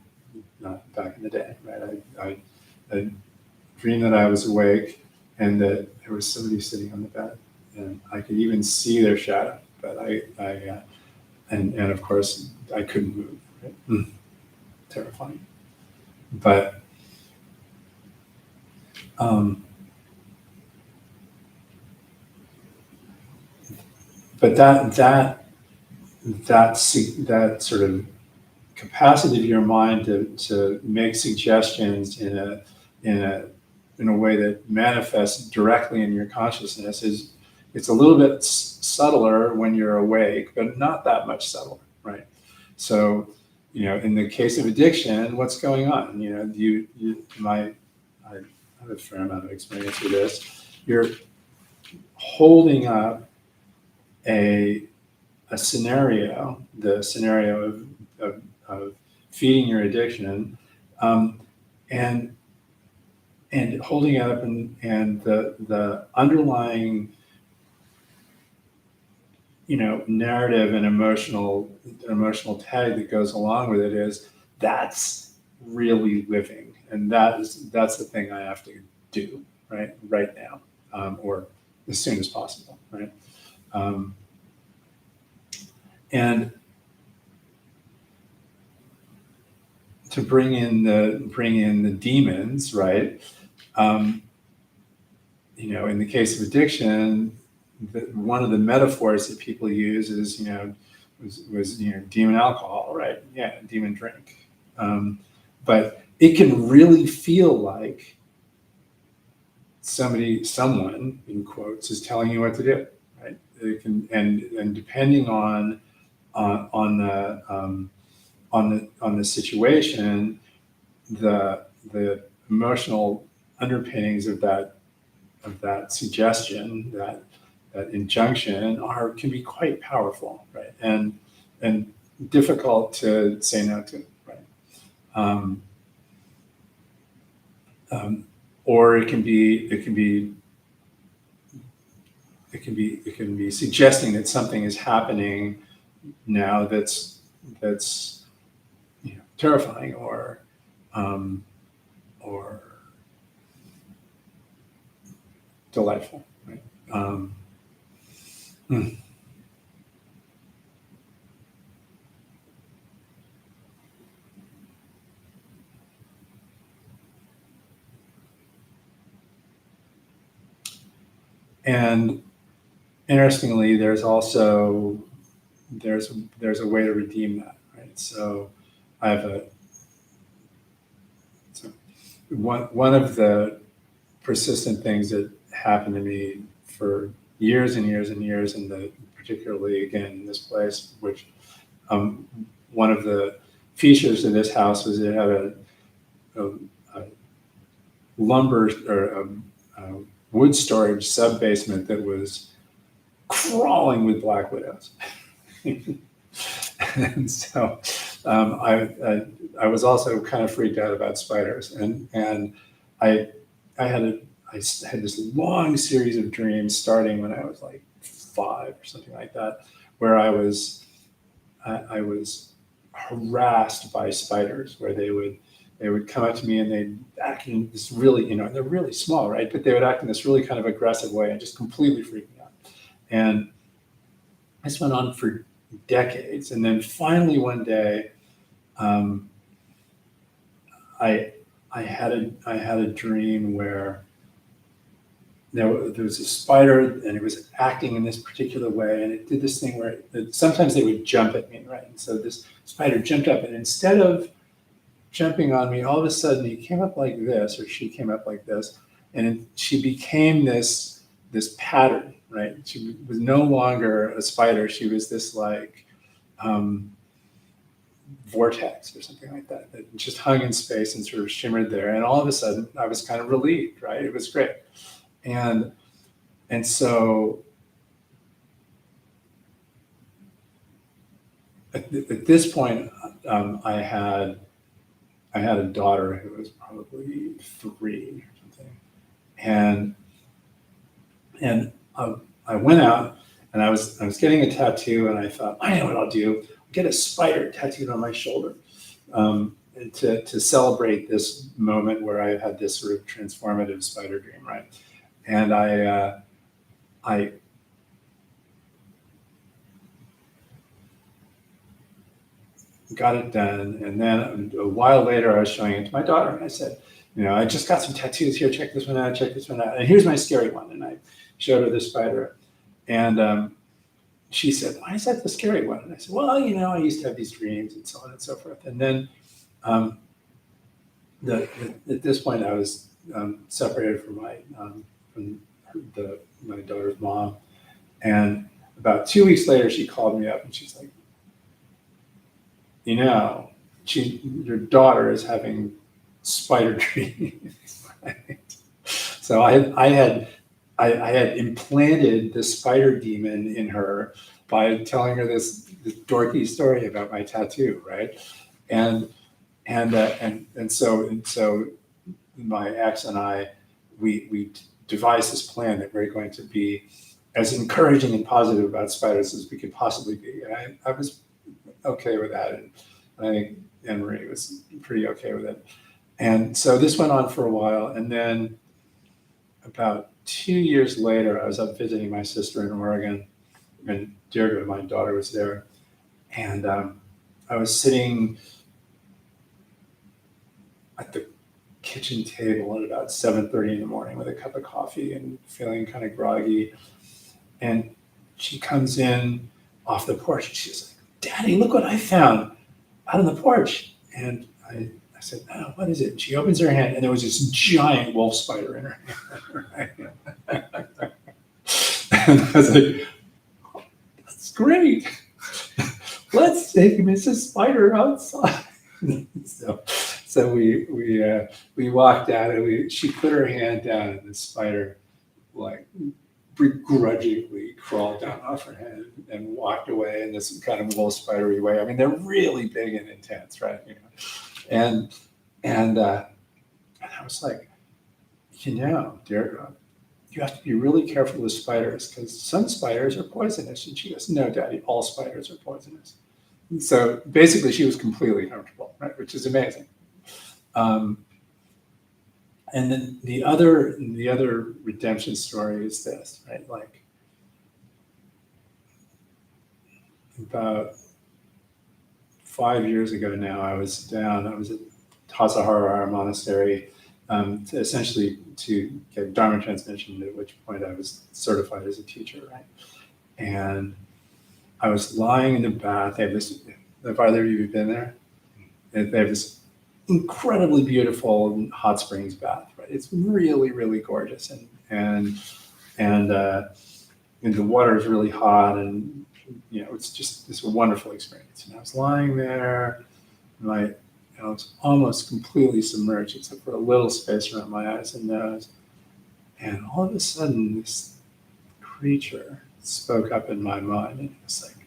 back in the day, right? I dreamed that I was awake and that there was somebody sitting on the bed, and I could even see their shadow, but and of course I couldn't move. Right? Terrifying, but that sort of capacity of your mind to make suggestions in a way that manifests directly in your consciousness it's a little bit subtler when you're awake, but not that much subtler, right? So, in the case of addiction, what's going on? I have a fair amount of experience with this. You're holding up a scenario, the scenario of feeding your addiction, and holding it up, and the underlying narrative and emotional tag that goes along with it is that's really living, and that's the thing I have to do right now, or as soon as possible, right? And to bring in the demons, right? In the case of addiction, one of the metaphors that people use is, was demon alcohol, right? Yeah, demon drink. But it can really feel like someone in quotes is telling you what to do, right? It can, and depending on the situation, the emotional underpinnings of that suggestion, that injunction can be quite powerful, right? And difficult to say no to, right? Or it can be suggesting that something is happening now that's terrifying or delightful, right? And interestingly, there's a way to redeem that, right? So I have one of the persistent things that happened to me for years and years and years, and particularly again in this place, which one of the features of this house was it had a lumber or a wood storage sub basement that was crawling with black widows. And so I was also kind of freaked out about spiders, and I had this long series of dreams starting when I was like 5 or something like that, where I was harassed by spiders, where they would come up to me and they'd act in this really, they're really small, right? But they would act in this really kind of aggressive way and just completely freak me out. And this went on for decades. And then finally one day, I had a dream where there was a spider and it was acting in this particular way, and it did this thing where sometimes they would jump at me, right? And so this spider jumped up, and instead of jumping on me, all of a sudden he came up like this, or she came up like this, and she became this pattern, right? She was no longer a spider. She was this like vortex or something like that just hung in space and sort of shimmered there. And all of a sudden I was kind of relieved, right? It was great. And so at this point, I had a daughter who was probably 3 or something, and I went out and I was getting a tattoo, and I thought, I know what I'll do. I'll get a spider tattooed on my shoulder, and to celebrate this moment where I had this sort of transformative spider dream, right? And I got it done. And then a while later, I was showing it to my daughter, and I said, I just got some tattoos here. Check this one out. Check this one out. And here's my scary one. And I showed her the spider, and she said, "Why is that the scary one?" And I said, "Well, I used to have these dreams and so on and so forth." And then at this point, I was separated from my daughter's mom, and about 2 weeks later, she called me up and she's like, your daughter is having spider dreams. Right? So I had implanted the spider demon in her by telling her this dorky story about my tattoo, right? And so my ex and I, we devised this plan that we're going to be as encouraging and positive about spiders as we could possibly be. And I was okay with that, and I think Anne-Marie was pretty okay with it. And so this went on for a while, and then about 2 years later, I was up visiting my sister in Oregon, and Deirdre, my daughter, was there, and I was sitting at the kitchen table at about 7:30 in the morning with a cup of coffee and feeling kind of groggy, and she comes in off the porch, and she's like, "Daddy, look what I found out on the porch." And I said, "Oh, what is it?" And she opens her hand, and there was this giant wolf spider in her hand. And I was like, "That's great. Let's take Mrs. Spider outside." So we walked out, and she put her hand down, and the spider like begrudgingly crawled down off her head and walked away in this kind of wolf spidery way. I mean, they're really big and intense, right? And I was like, Deirdre, you have to be really careful with spiders because some spiders are poisonous. And she goes, "No, Daddy, all spiders are poisonous." And so basically, she was completely comfortable, right? Which is amazing. And then the other redemption story is this, right? Like about 5 years ago now, I was at Tassajara Monastery, essentially to get Dharma transmission, at which point I was certified as a teacher, right? And I was lying in the bath. They have this, have either of you been there? They have this incredibly beautiful hot springs bath, right? It's really, really gorgeous, and the water is really hot, and it's just this wonderful experience. And I was lying there, I was almost completely submerged except for a little space around my eyes and nose. And all of a sudden, this creature spoke up in my mind, and it was like,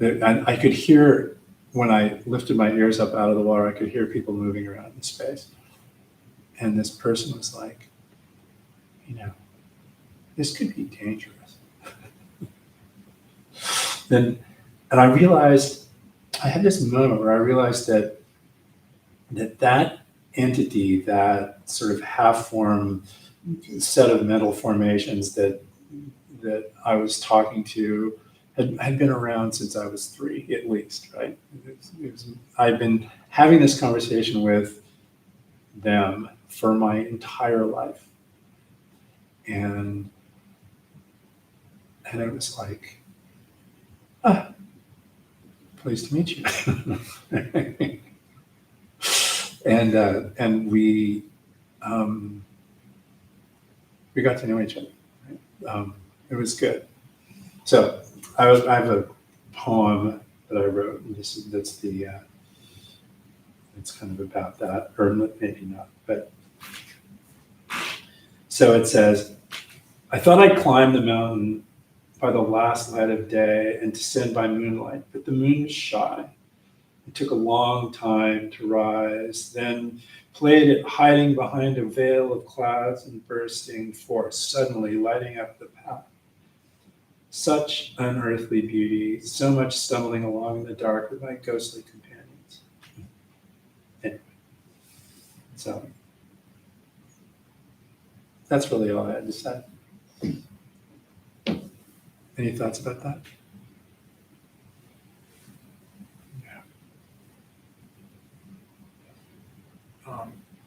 and I could hear when I lifted my ears up out of the water, I could hear people moving around in space. And this person was like, this could be dangerous. And I realized, I had this moment where I realized that entity, that sort of half-form set of mental formations that I was talking to had been around since I was 3, at least, right? I'd been having this conversation with them for my entire life. And it was like, pleased to meet you. And we got to know each other. Right? It was good. So I have a poem that I wrote, and it's kind of about that, or maybe not, but so it says, I thought I'd climb the mountain by the last light of day and descend by moonlight, but the moon was shy. It took a long time to rise, then played it hiding behind a veil of clouds and bursting forth, suddenly lighting up the path. Such unearthly beauty, so much stumbling along in the dark with my ghostly companions. Anyway, so that's really all I had to say. Any thoughts about that?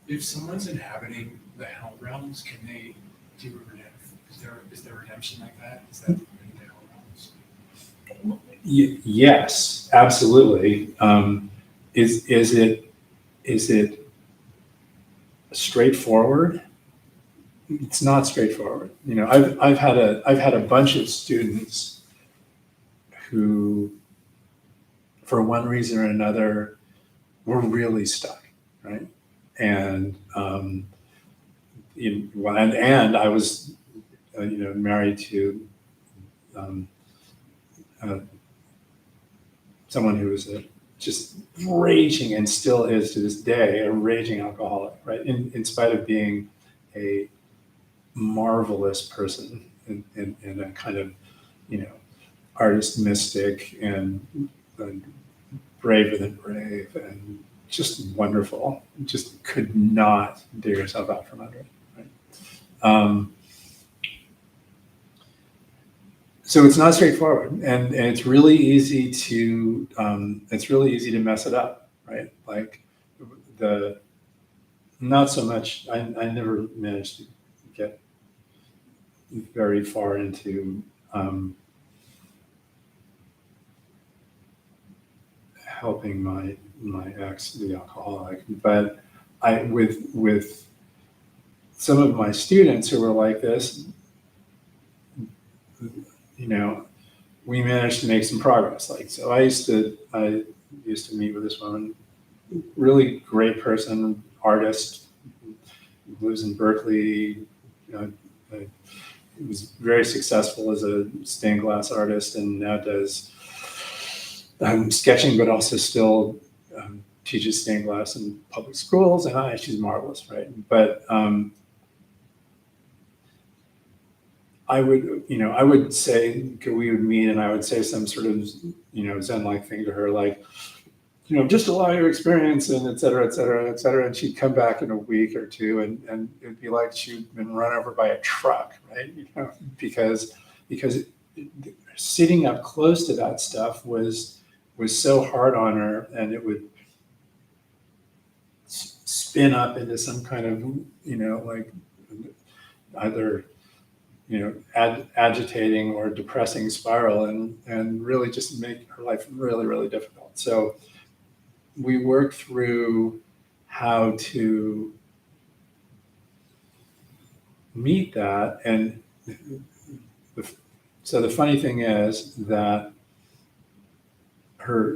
If someone's inhabiting the hell realms, can they do redemption? Is there redemption like that? Is that in the hell realms? Yes, absolutely. Is it straightforward? It's not straightforward. I've had a bunch of students who, for one reason or another, were really stuck, right? And and I was married to someone who was just raging, and still is to this day, a raging alcoholic, right? In spite of being a marvelous person and a kind of artist mystic and braver than brave and just wonderful. Just could not dig herself out from under it. Right? So it's not straightforward, and it's really easy to mess it up, right? Like not so much. I never managed to get very far into helping my ex, the alcoholic, but with some of my students who were like this, we managed to make some progress. Like, so I used to meet with this woman, really great person, artist, lives in Berkeley, was very successful as a stained glass artist, and now does sketching, but also still teaches stained glass in public schools, and she's marvelous, right? But I would say, we would meet, and I would say some sort of, Zen-like thing to her, like, just allow your experience, and et cetera, et cetera, et cetera. And she'd come back in a week or two, and it'd be like she'd been run over by a truck, right? Because sitting up close to that stuff was so hard on her, and it would spin up into some kind of, like either, agitating or depressing spiral, and really just make her life really, really difficult. So we worked through how to meet that. And so the funny thing is that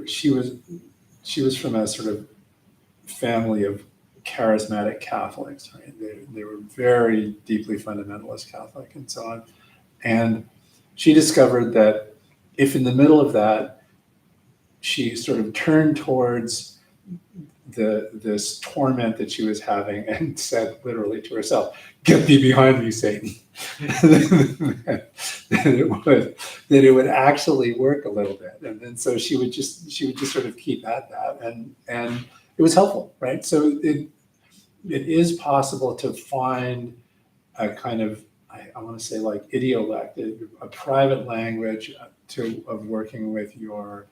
she was from a sort of family of charismatic Catholics, right? They were very deeply fundamentalist Catholic and so on. And she discovered that if in the middle of that, she sort of turned towards this torment that she was having and said literally to herself, "Get thee behind me, Satan," that it would actually work a little bit. And then so she would just sort of keep at that, and it was helpful, right? So it is possible to find a kind of, I want to say like idiolect, a private language of working with your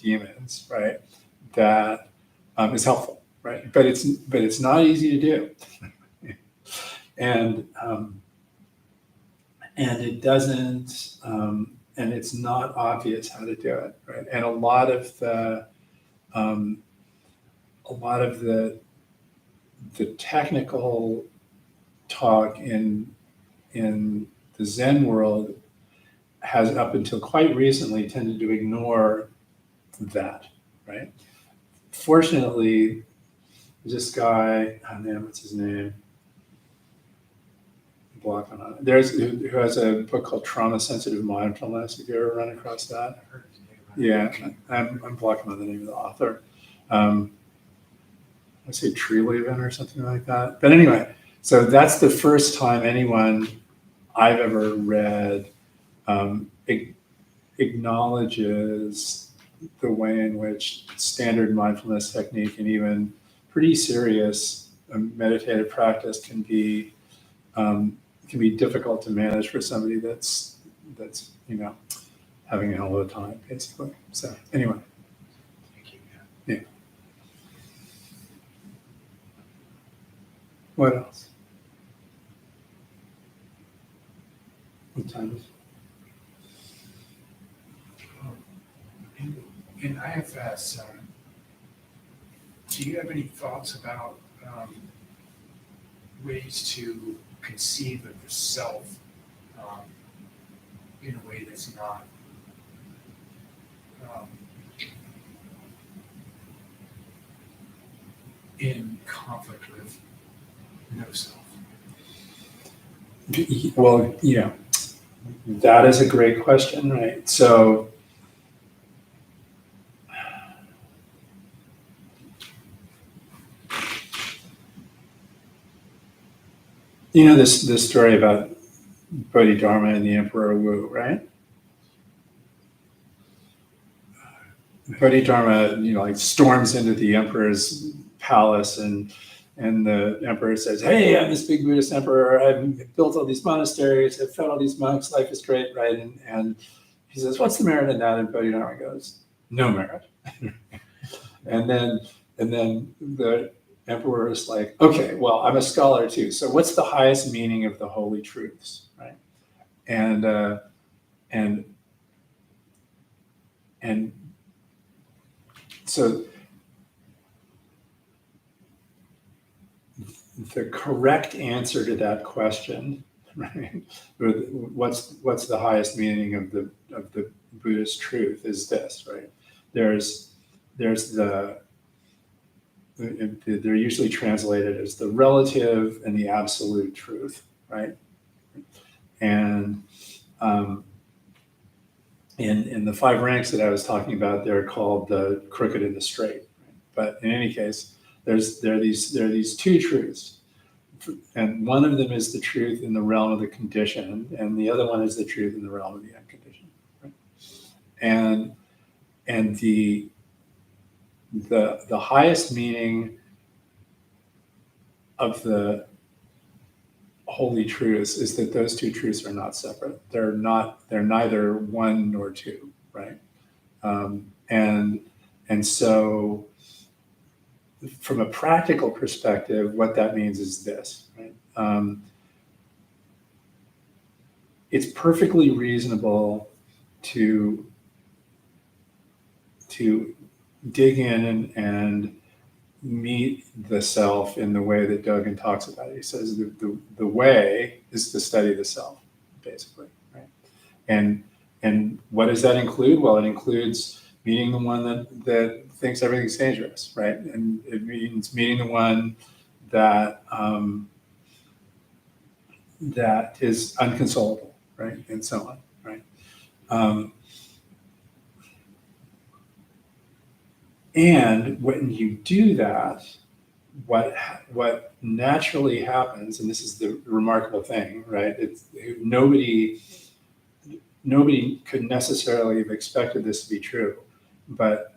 demons, right? That is helpful, right? But it's not easy to do, and it doesn't, and it's not obvious how to do it, right? And a lot of the technical talk in the Zen world has up until quite recently tended to ignore that, right? Fortunately, this guy, oh man, what's his name? Blocking on it. Who has a book called Trauma Sensitive Mindfulness. Have you ever run across that? I've heard his name. Yeah, I'm blocking on the name of the author. I say Treeleven or something like that. But anyway, so that's the first time anyone I've ever read acknowledges the way in which standard mindfulness technique and even pretty serious meditative practice can be difficult to manage for somebody that's having a hell of a time, basically. So anyway. Thank you. Yeah. What else? What time is it? In IFS, do you have any thoughts about ways to conceive of the self in a way that's not in conflict with no self? Well, that is a great question, right? So, this story about Bodhidharma and the Emperor Wu, right? Bodhidharma, like storms into the emperor's palace, and the emperor says, "Hey, I'm this big Buddhist emperor. I've built all these monasteries. I've fed all these monks. Life is great, right?" And he says, "What's the merit in that?" And Bodhidharma goes, "No merit." and then the emperor is like, "Okay, well, I'm a scholar too. So what's the highest meaning of the holy truths, right?" And so the correct answer to that question, right? What's the highest meaning of the Buddhist truth is this, right? There's they're usually translated as the relative and the absolute truth, right? And in the five ranks that I was talking about, they're called the crooked and the straight. Right? But in any case, there are these two truths, and one of them is the truth in the realm of the conditioned, and the other one is the truth in the realm of the unconditioned. Right? And the highest meaning of the holy truths is that those two truths are not separate. They're neither one nor two, right? And so from a practical perspective, what that means is this, right? It's perfectly reasonable to dig in and meet the self in the way that Dogen talks about it. He says the way is to study the self, basically, right? And And what does that include? Well, it includes meeting the one that thinks everything's dangerous, right? And it means meeting the one that that is unconsolable, right? And so on, right? And when you do that, what naturally happens, and this is the remarkable thing, right? It's nobody could necessarily have expected this to be true, but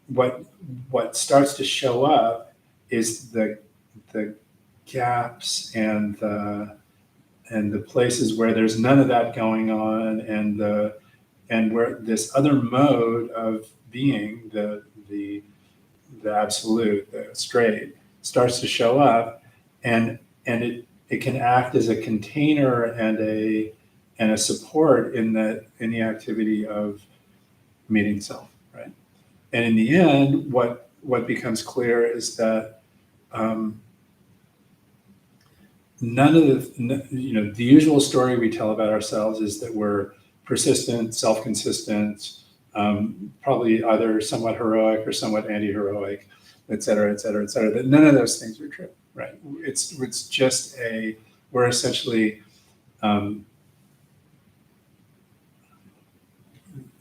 what starts to show up is the gaps and the places where there's none of that going on, and where this other mode of being, the absolute, the straight, starts to show up, and it can act as a container and a support in the activity of meeting self, right? And in the end, what becomes clear is that none of the usual story we tell about ourselves is that we're persistent, self-consistent, probably either somewhat heroic or somewhat anti-heroic, et cetera, et cetera, et cetera. That none of those things are true, right? It's just we're essentially,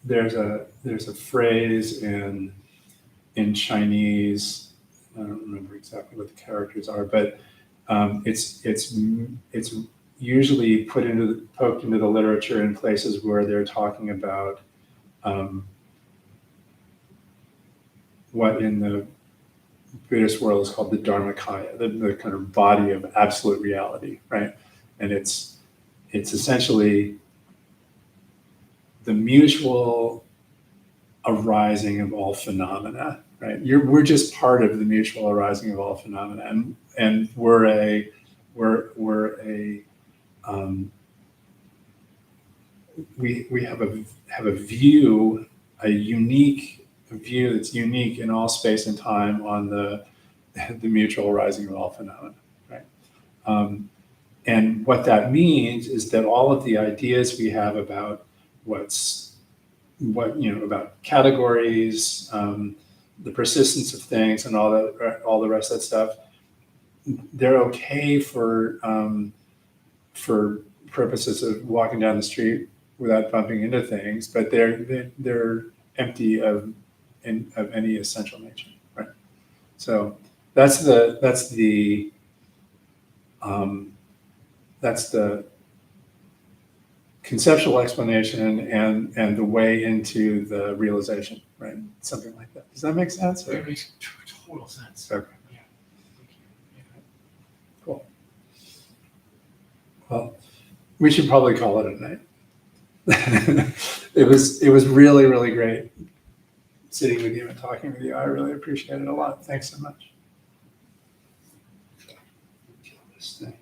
there's a phrase in Chinese, I don't remember exactly what the characters are, but it's usually poked into the literature in places where they're talking about what in the Buddhist world is called the Dharmakaya, the kind of body of absolute reality, right? And it's essentially the mutual arising of all phenomena, right? We're just part of the mutual arising of all phenomena, and we have a view, a unique view that's unique in all space and time on the mutual arising of all phenomena, right? And what that means is that all of the ideas we have about about categories, the persistence of things, and all the rest of that stuff, they're okay for purposes of walking down the street without bumping into things, but they're empty of any essential nature, right? So that's the conceptual explanation and the way into the realization, right? Something like that. Does that make sense? It makes total sense. Okay. Yeah. Thank you. Yeah. Cool. Well, we should probably call it a night. It was really, really great sitting with you and talking with you. I really appreciate it a lot. Thanks so much. Kill this thing.